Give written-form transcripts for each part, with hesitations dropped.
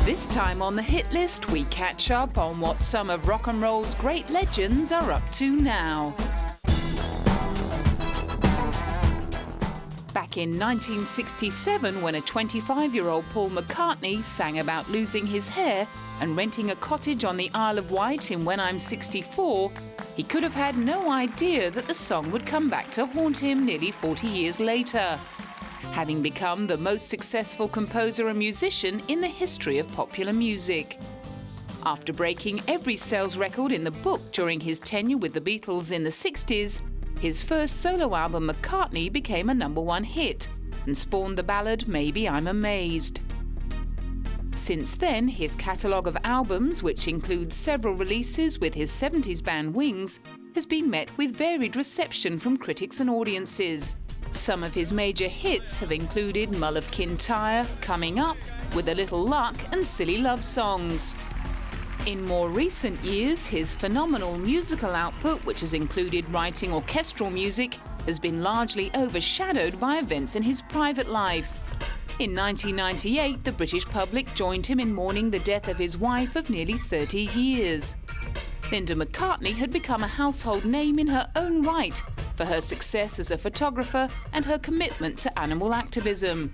This time on the hit list, we catch up on what some of rock and roll's great legends are up to now. Back in 1967, when a 25-year-old Paul McCartney sang about losing his hair and renting a cottage on the Isle of Wight in When I'm 64, he could have had no idea that the song would come back to haunt him nearly 40 years later, having become the most successful composer and musician in the history of popular music. After breaking every sales record in the book during his tenure with the Beatles in the 60s, his first solo album, McCartney, became a #1 hit and spawned the ballad Maybe I'm Amazed. Since then, his catalogue of albums, which includes several releases with his 70s band Wings, has been met with varied reception from critics and audiences. Some of his major hits have included Mull of Kintyre, Coming Up, With a Little Luck and Silly Love Songs. In more recent years, his phenomenal musical output, which has included writing orchestral music, has been largely overshadowed by events in his private life. In 1998, the British public joined him in mourning the death of his wife of nearly 30 years. Linda McCartney had become a household name in her own right for her success as a photographer and her commitment to animal activism.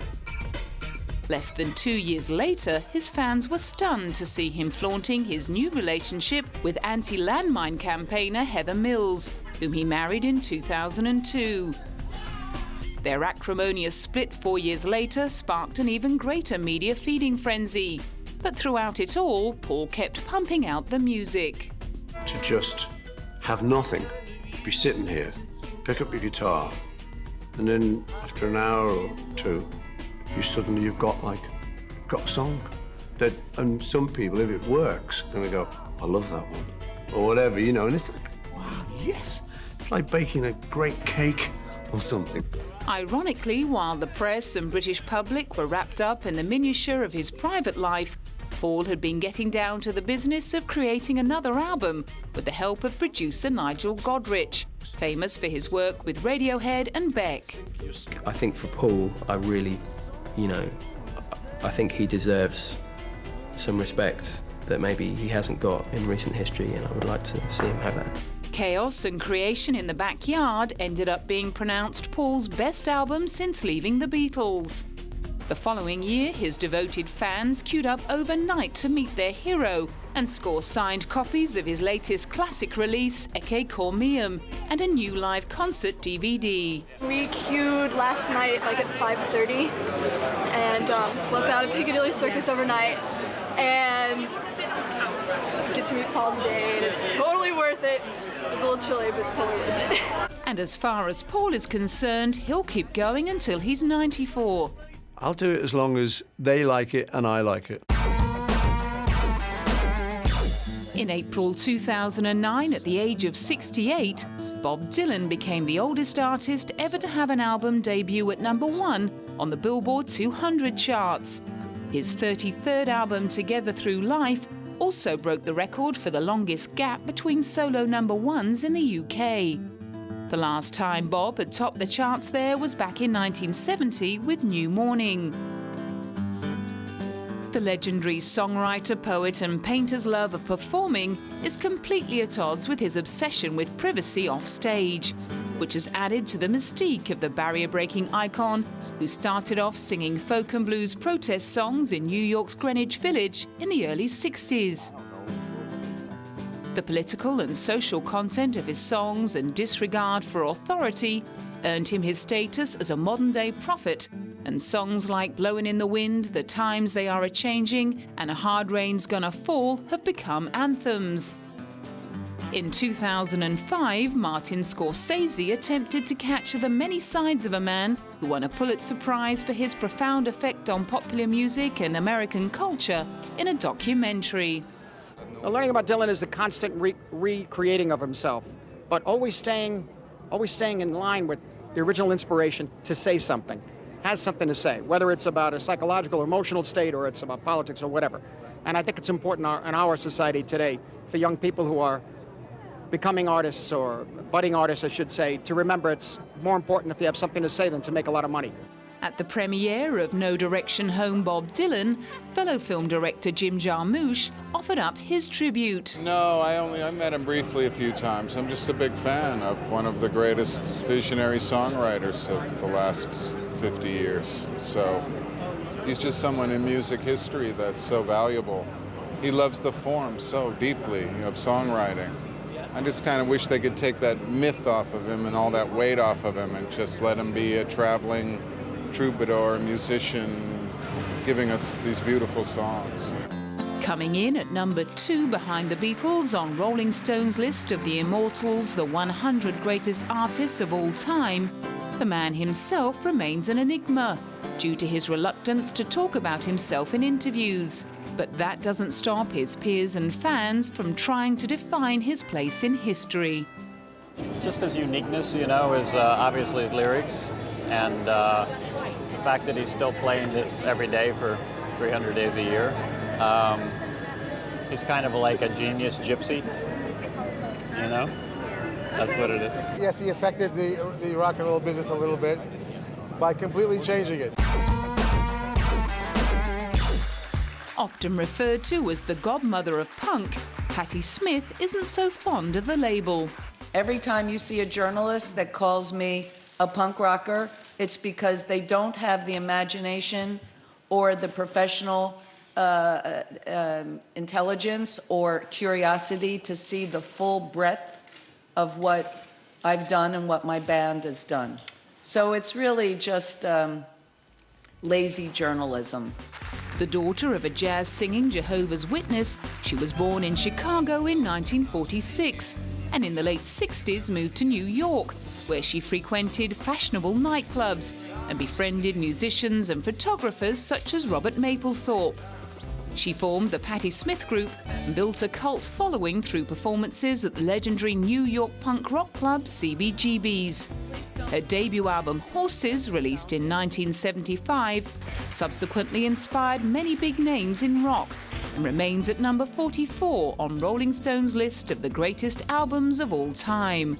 Less than 2 years later, his fans were stunned to see him flaunting his new relationship with anti-landmine campaigner Heather Mills, whom he married in 2002. Their acrimonious split 4 years later sparked an even greater media feeding frenzy. But throughout it all, Paul kept pumping out the music. To just have nothing, be sitting here, pick up your guitar, and then after an hour or two, you've got a song. And some people, if it works, are gonna go, I love that one, or whatever, you know, and it's like, wow, yes. It's like baking a great cake or something. Ironically, while the press and British public were wrapped up in the minutiae of his private life, Paul had been getting down to the business of creating another album with the help of producer Nigel Godrich, famous for his work with Radiohead and Beck. I think for Paul, I think he deserves some respect that maybe he hasn't got in recent history, and I would like to see him have that. Chaos and Creation in the Backyard ended up being pronounced Paul's best album since leaving the Beatles. The following year, his devoted fans queued up overnight to meet their hero and score signed copies of his latest classic release, Ecce Cor Meum, and a new live concert DVD. We queued last night at 5:30 and slept out at Piccadilly Circus overnight and get to meet Paul today, and it's totally worth it. It's a little chilly, but it's totally worth it. And as far as Paul is concerned, he'll keep going until he's 94. I'll do it as long as they like it and I like it. In April 2009, at the age of 68, Bob Dylan became the oldest artist ever to have an album debut at #1 on the Billboard 200 charts. His 33rd album, Together Through Life, also broke the record for the longest gap between solo #1s in the UK. The last time Bob had topped the charts there was back in 1970 with New Morning. The legendary songwriter, poet and painter's love of performing is completely at odds with his obsession with privacy off stage, which has added to the mystique of the barrier-breaking icon who started off singing folk and blues protest songs in New York's Greenwich Village in the early 60s. The political and social content of his songs and disregard for authority earned him his status as a modern-day prophet, and songs like Blowin' in the Wind, The Times They Are A-Changing and A Hard Rain's Gonna Fall have become anthems. In 2005, Martin Scorsese attempted to capture the many sides of a man who won a Pulitzer Prize for his profound effect on popular music and American culture in a documentary. Learning about Dylan is the constant recreating of himself, but always staying always staying in line with the original inspiration to say something, has something to say, whether it's about a psychological or emotional state or it's about politics or whatever. And I think it's important in our society today for young people who are becoming artists or budding artists, I should say, to remember it's more important if you have something to say than to make a lot of money. At the premiere of No Direction Home Bob Dylan, fellow film director Jim Jarmusch offered up his tribute. No, I met him briefly a few times. I'm just a big fan of one of the greatest visionary songwriters of the last 50 years. So he's just someone in music history that's so valuable. He loves the form so deeply of songwriting. I just kind of wish they could take that myth off of him and all that weight off of him and just let him be a traveling troubadour, musician, giving us these beautiful songs. Coming in at number 2 behind the Beatles on Rolling Stone's list of the Immortals, the 100 greatest artists of all time, the man himself remains an enigma due to his reluctance to talk about himself in interviews. But that doesn't stop his peers and fans from trying to define his place in history. Just his uniqueness, you know, is obviously his lyrics, and the fact that he's still playing it every day for 300 days a year. He's kind of like a genius gypsy, you know? That's what it is. Yes, he affected the rock and roll business a little bit by completely changing it. Often referred to as the godmother of punk, Patti Smith isn't so fond of the label. Every time you see a journalist that calls me a punk rocker, it's because they don't have the imagination or the professional intelligence or curiosity to see the full breadth of what I've done and what my band has done. So it's really just lazy journalism. The daughter of a jazz-singing Jehovah's Witness, she was born in Chicago in 1946 and in the late 60s moved to New York, where she frequented fashionable nightclubs and befriended musicians and photographers such as Robert Mapplethorpe. She formed the Patti Smith Group and built a cult following through performances at the legendary New York punk rock club CBGB's. Her debut album, Horses, released in 1975, subsequently inspired many big names in rock and remains at number 44 on Rolling Stone's list of the greatest albums of all time.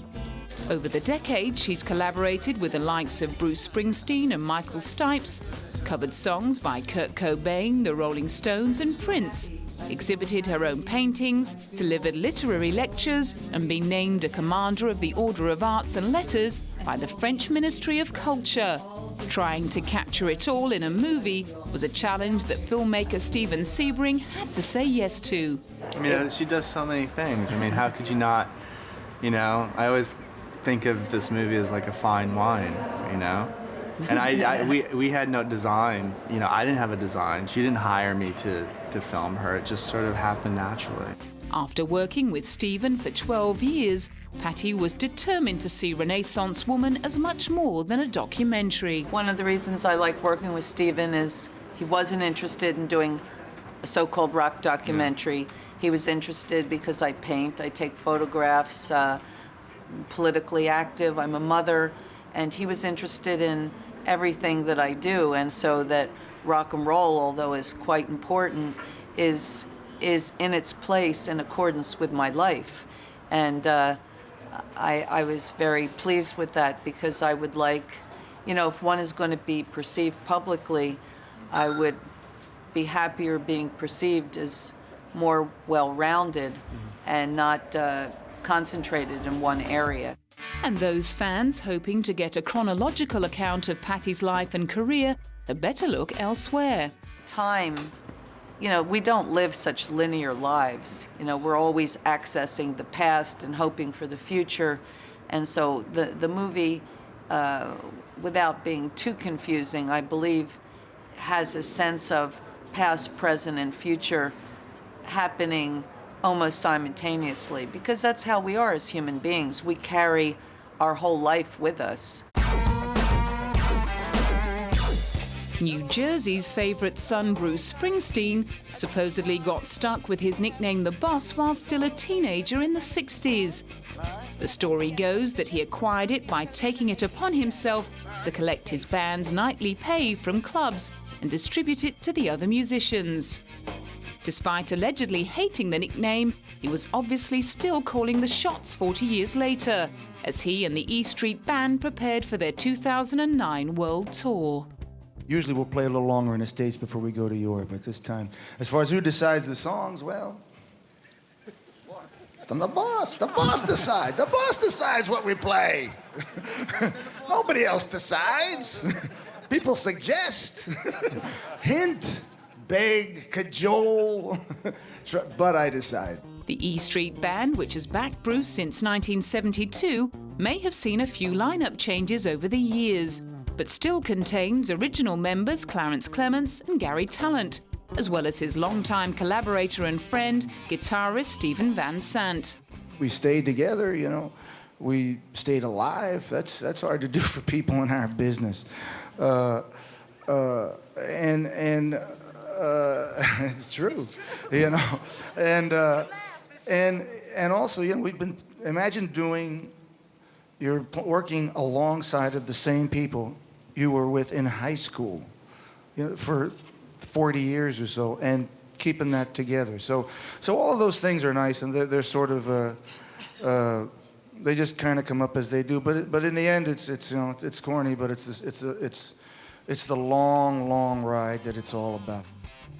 Over the decades, she's collaborated with the likes of Bruce Springsteen and Michael Stipe's, covered songs by Kurt Cobain, the Rolling Stones and Prince, exhibited her own paintings, delivered literary lectures, and been named a Commander of the Order of Arts and Letters by the French Ministry of Culture. Trying to capture it all in a movie was a challenge that filmmaker Steven Sebring had to say yes to. I mean, she does so many things. I mean, how could you not, you know? I always think of this movie as like a fine wine, you know? And we had no design. You know, I didn't have a design. She didn't hire me to film her. It just sort of happened naturally. After working with Steven for 12 years, Patti was determined to see Renaissance Woman as much more than a documentary. One of the reasons I like working with Steven is he wasn't interested in doing a so-called rock documentary. He was interested because I paint, I take photographs, politically active, I'm a mother, and he was interested in everything that I do, and so that rock and roll, although is quite important, is in its place in accordance with my life. And I was very pleased with that, because I would like, you know, if one is going to be perceived publicly, I would be happier being perceived as more well-rounded and not concentrated in one area. And those fans hoping to get a chronological account of Patti's life and career had better look elsewhere. Time, you know, we don't live such linear lives. You know, we're always accessing the past and hoping for the future. And so the movie, without being too confusing, I believe has a sense of past, present, and future happening almost simultaneously, because that's how we are as human beings. We carry our whole life with us. New Jersey's favourite son, Bruce Springsteen, supposedly got stuck with his nickname The Boss while still a teenager in the 60s. The story goes that he acquired it by taking it upon himself to collect his band's nightly pay from clubs and distribute it to the other musicians. Despite allegedly hating the nickname, he was obviously still calling the shots 40 years later, as he and the E Street Band prepared for their 2009 world tour. Usually we'll play a little longer in the States before we go to Europe, but this time, as far as who decides the songs, well, the boss decides. The boss decides what we play. Nobody else decides. People suggest, hint, beg, cajole, but I decide. The E Street Band, which has backed Bruce since 1972, may have seen a few lineup changes over the years, but still contains original members Clarence Clements and Gary Tallent, as well as his longtime collaborator and friend, guitarist Stephen Van Sant. We stayed together, you know. We stayed alive. That's hard to do for people in our business. It's true, you know. And also, you know, we've been, imagine you're working alongside of the same people you were with in high school, you know, for 40 years or so, and keeping that together. So all of those things are nice, and they're sort of they just kind of come up as they do. But in the end, it's you know, it's corny, but it's the long ride that it's all about.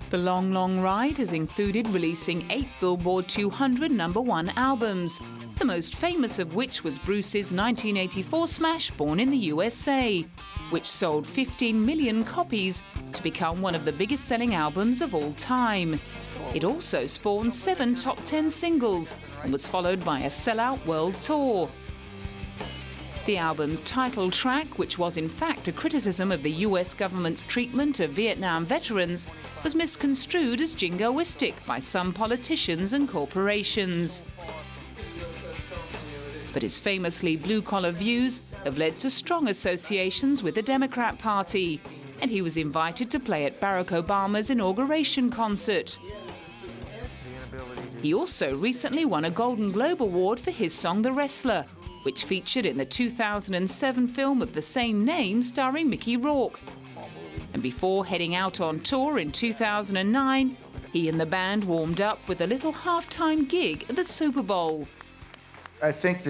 The long ride has included releasing 8 Billboard 200 #1 albums, the most famous of which was Bruce's 1984 smash Born in the USA, which sold 15 million copies to become one of the biggest selling albums of all time. It also spawned 7 top 10 singles and was followed by a sellout world tour. The album's title track, which was in fact a criticism of the US government's treatment of Vietnam veterans, was misconstrued as jingoistic by some politicians and corporations. But his famously blue-collar views have led to strong associations with the Democrat Party, and he was invited to play at Barack Obama's inauguration concert. He also recently won a Golden Globe Award for his song The Wrestler, which featured in the 2007 film of the same name starring Mickey Rourke. And before heading out on tour in 2009, he and the band warmed up with a little halftime gig at the Super Bowl. I think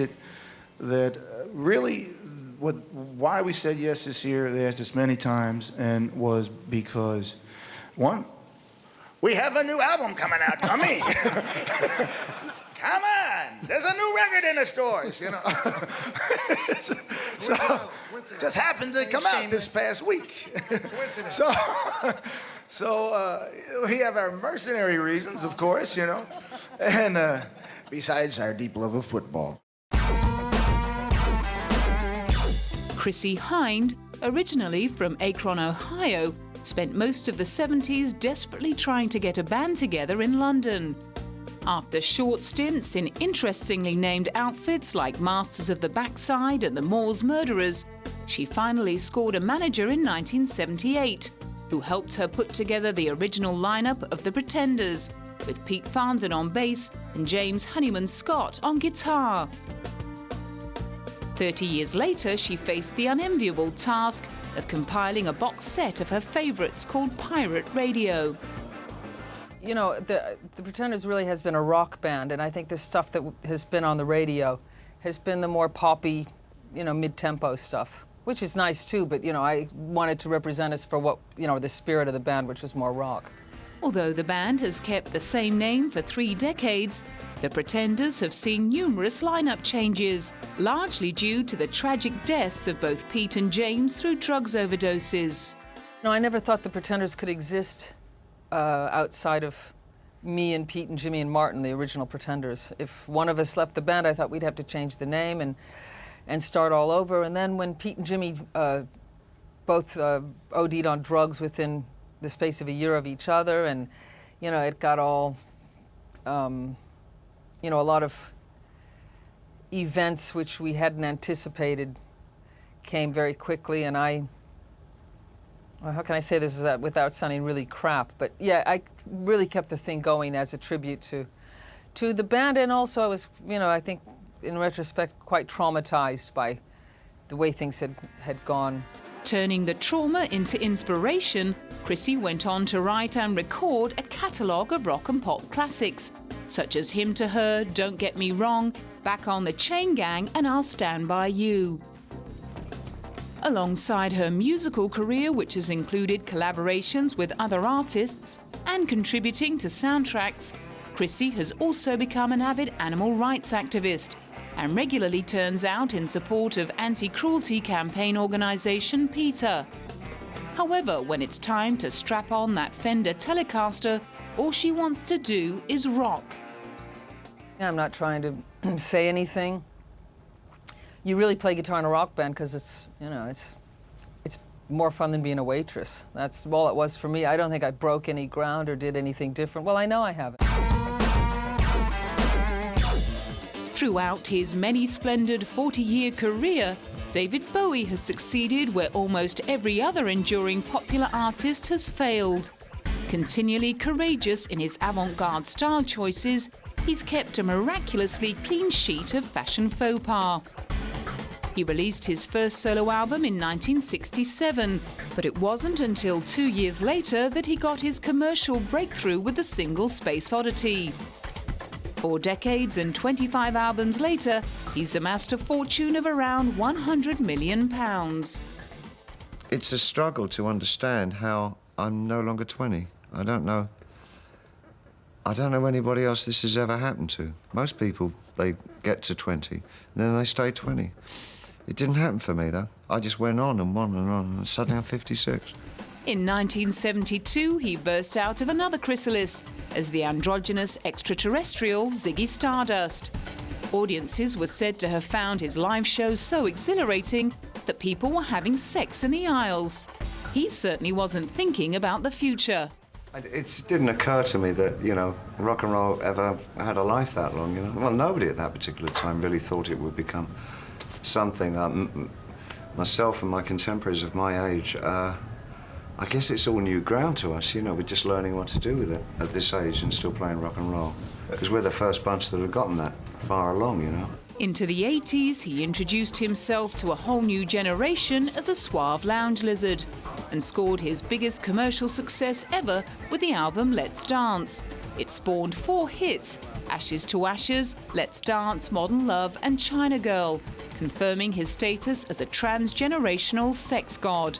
that really why we said yes this year, they asked us many times, and was because, one, we have a new album coming out, dummy. Come on, there's a new record in the stores, you know. So just happened to come out this past week. So we have our mercenary reasons, of course, you know, and besides our deep love of football. Chrissie Hynde, originally from Akron, Ohio, spent most of the 70s desperately trying to get a band together in London. After short stints in interestingly named outfits like Masters of the Backside and the Moors Murderers, she finally scored a manager in 1978, who helped her put together the original lineup of the Pretenders, with Pete Farndon on bass and James Honeyman Scott on guitar. 30 years later, she faced the unenviable task of compiling a box set of her favorites called Pirate Radio. You know, the Pretenders really has been a rock band, and I think the stuff that has been on the radio has been the more poppy, you know, mid-tempo stuff, which is nice too, but, you know, I wanted to represent us for what, you know, the spirit of the band, which is more rock. Although the band has kept the same name for 3 decades, the Pretenders have seen numerous lineup changes, largely due to the tragic deaths of both Pete and James through drugs overdoses. No, I never thought the Pretenders could exist outside of me and Pete and Jimmy and Martin, the original Pretenders. If one of us left the band, I thought we'd have to change the name and start all over. And then when Pete and Jimmy both OD'd on drugs within the space of a year of each other, and, you know, it got all, you know, a lot of events which we hadn't anticipated came very quickly, and well, how can I say this without sounding really crap? But yeah, I really kept the thing going as a tribute to the band, and also I was, you know, I think in retrospect, quite traumatized by the way things had gone. Turning the trauma into inspiration, Chrissy went on to write and record a catalogue of rock and pop classics, such as Hymn to Her, Don't Get Me Wrong, Back on the Chain Gang, and I'll Stand By You. Alongside her musical career, which has included collaborations with other artists and contributing to soundtracks, Chrissy has also become an avid animal rights activist and regularly turns out in support of anti-cruelty campaign organisation PETA. However, when it's time to strap on that Fender Telecaster, all she wants to do is rock. I'm not trying to say anything. You really play guitar in a rock band because it's more fun than being a waitress. That's all it was for me. I don't think I broke any ground or did anything different. Well, I know I haven't. Throughout his many splendid 40-year career, David Bowie has succeeded where almost every other enduring popular artist has failed. Continually courageous in his avant-garde style choices, he's kept a miraculously clean sheet of fashion faux pas. He released his first solo album in 1967, but it wasn't until 2 years later that he got his commercial breakthrough with the single Space Oddity. 4 decades and 25 albums later, he's amassed a fortune of around £100 million. It's a struggle to understand how I'm no longer 20. I don't know anybody else this has ever happened to. Most people, they get to 20, and then they stay 20. It didn't happen for me, though. I just went on and on and on, and suddenly I'm 56. In 1972, he burst out of another chrysalis as the androgynous extraterrestrial Ziggy Stardust. Audiences were said to have found his live shows so exhilarating that people were having sex in the aisles. He certainly wasn't thinking about the future. It didn't occur to me that, rock and roll ever had a life that long, Well, nobody at that particular time really thought it would become something that myself and my contemporaries of my age, I guess it's all new ground to us, we're just learning what to do with it at this age and still playing rock and roll. Because we're the first bunch that have gotten that far along, Into the 80s, he introduced himself to a whole new generation as a suave lounge lizard and scored his biggest commercial success ever with the album Let's Dance. It spawned 4 hits: Ashes to Ashes, Let's Dance, Modern Love and China Girl, confirming his status as a transgenerational sex god.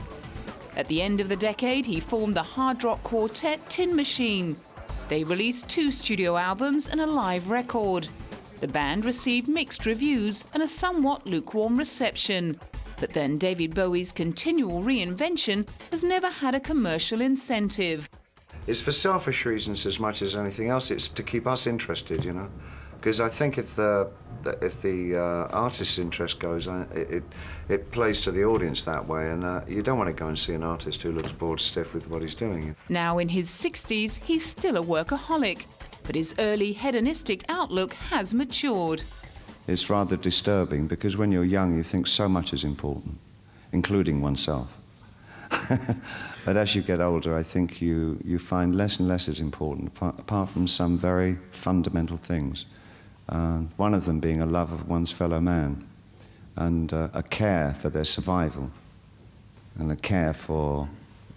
At the end of the decade, he formed the hard rock quartet Tin Machine. They released 2 studio albums and a live record. The band received mixed reviews and a somewhat lukewarm reception. But then David Bowie's continual reinvention has never had a commercial incentive. It's for selfish reasons as much as anything else. It's to keep us interested, Because I think if the artist's interest goes, it plays to the audience that way, and you don't want to go and see an artist who looks bored stiff with what he's doing. Now in his 60s, he's still a workaholic, but his early hedonistic outlook has matured. It's rather disturbing because when you're young, you think so much is important, including oneself. But as you get older, I think you find less and less is important, apart from some very fundamental things. One of them being a love of one's fellow man and a care for their survival and a care for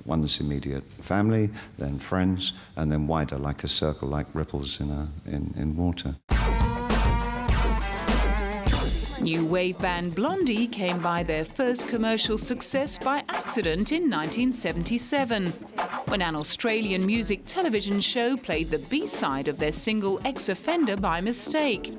one's immediate family, then friends, and then wider, like a circle, like ripples in water. New wave band Blondie came by their first commercial success by accident in 1977, when an Australian music television show played the B-side of their single Ex-Offender by mistake.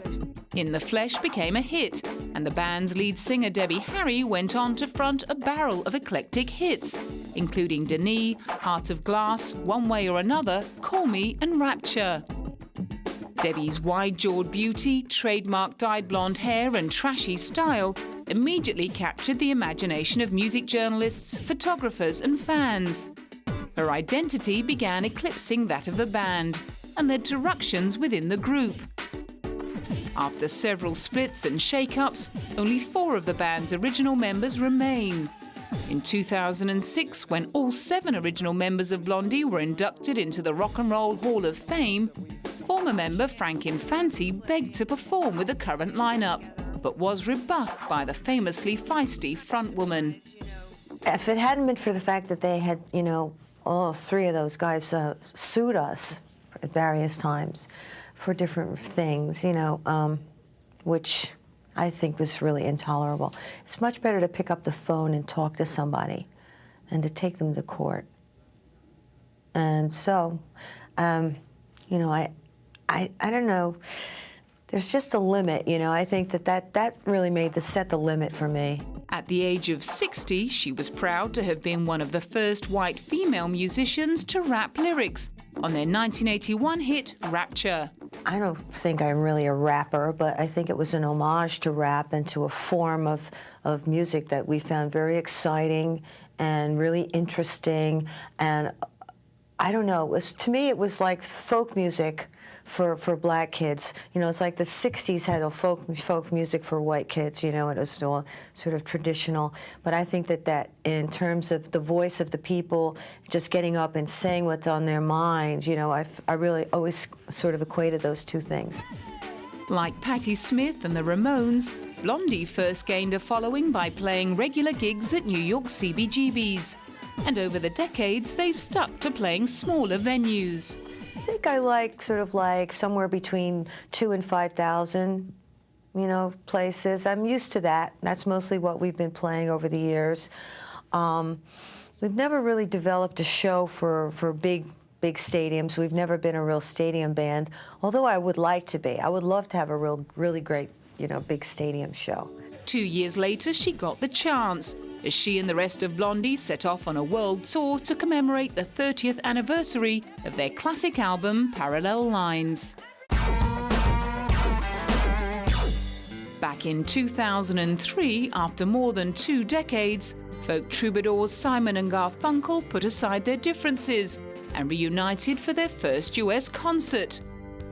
In the Flesh became a hit, and the band's lead singer Debbie Harry went on to front a barrel of eclectic hits, including Denny, Heart of Glass, One Way or Another, Call Me and Rapture. Debbie's wide-jawed beauty, trademark dyed blonde hair and trashy style immediately captured the imagination of music journalists, photographers and fans. Her identity began eclipsing that of the band and led to ructions within the group. After several splits and shake-ups, only 4 of the band's original members remain. In 2006, when all 7 original members of Blondie were inducted into the Rock and Roll Hall of Fame, former member Frank Infanti begged to perform with the current lineup. but was rebuffed by the famously feisty frontwoman. If it hadn't been for the fact that they had, you know, all three of those guys sued us at various times for different things, you know, which I think was really intolerable. It's much better to pick up the phone and talk to somebody than to take them to court. And so, you know, I don't know. There's just a limit, you know. I think that really set the limit for me. At the age of 60, she was proud to have been one of the first white female musicians to rap lyrics on their 1981 hit, Rapture. I don't think I'm really a rapper, but I think it was an homage to rap and to a form of music that we found very exciting and really interesting. And I don't know, to me it was like folk music for black kids. You know, it's like the 60s had a folk music for white kids, you know, it was all sort of traditional. But I think that in terms of the voice of the people just getting up and saying what's on their mind, you know, I really always sort of equated those two things. Like Patti Smith and the Ramones, Blondie first gained a following by playing regular gigs at New York CBGBs. And over the decades, they've stuck to playing smaller venues. I think I like sort of like somewhere between 2,000 and 5,000, you know, places. I'm used to that. That's mostly what we've been playing over the years. We've never really developed a show for big stadiums. We've never been a real stadium band, although I would like to be. I would love to have a really great, you know, big stadium show. 2 years later, she got the chance, as she and the rest of Blondie set off on a world tour to commemorate the 30th anniversary of their classic album, Parallel Lines. Back in 2003, after more than 2 decades, folk troubadours Simon and Garfunkel put aside their differences and reunited for their first US concert,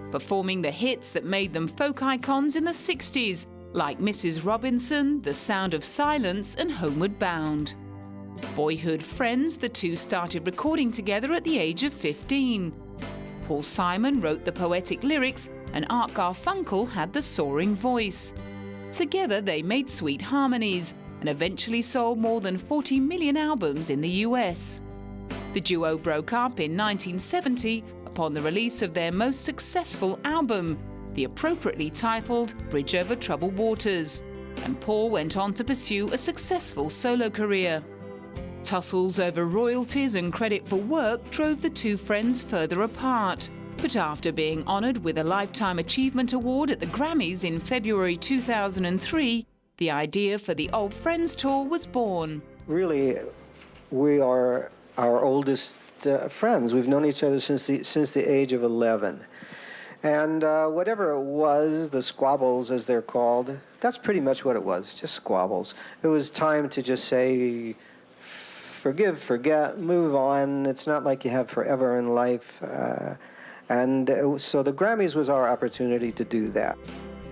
performing the hits that made them folk icons in the 60s, like Mrs. Robinson, The Sound of Silence, and Homeward Bound. Boyhood friends, the two started recording together at the age of 15. Paul Simon wrote the poetic lyrics, and Art Garfunkel had the soaring voice. Together they made sweet harmonies, and eventually sold more than 40 million albums in the US. The duo broke up in 1970 upon the release of their most successful album, the appropriately titled Bridge Over Troubled Waters, and Paul went on to pursue a successful solo career. Tussles over royalties and credit for work drove the two friends further apart, but after being honoured with a Lifetime Achievement Award at the Grammys in February 2003, the idea for the Old Friends Tour was born. Really, we are our oldest friends. We've known each other since the age of 11. And whatever it was, the squabbles as they're called, that's pretty much what it was, just squabbles. It was time to just say, forgive, forget, move on. It's not like you have forever in life. So the Grammys was our opportunity to do that.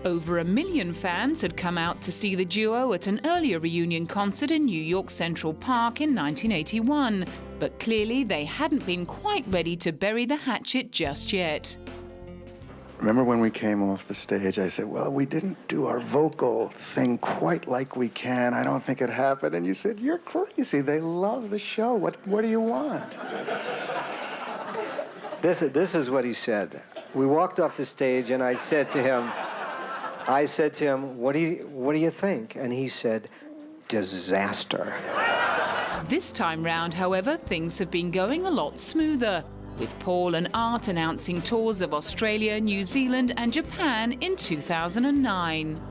Over 1 million fans had come out to see the duo at an earlier reunion concert in New York Central Park in 1981. But clearly they hadn't been quite ready to bury the hatchet just yet. Remember when we came off the stage, I said, well, we didn't do our vocal thing quite like we can. I don't think it happened. And you said, you're crazy. They love the show. What do you want? This is what he said. We walked off the stage, and I said to him, what do you think? And he said, disaster. This time round, however, things have been going a lot smoother, with Paul and Art announcing tours of Australia, New Zealand and Japan in 2009.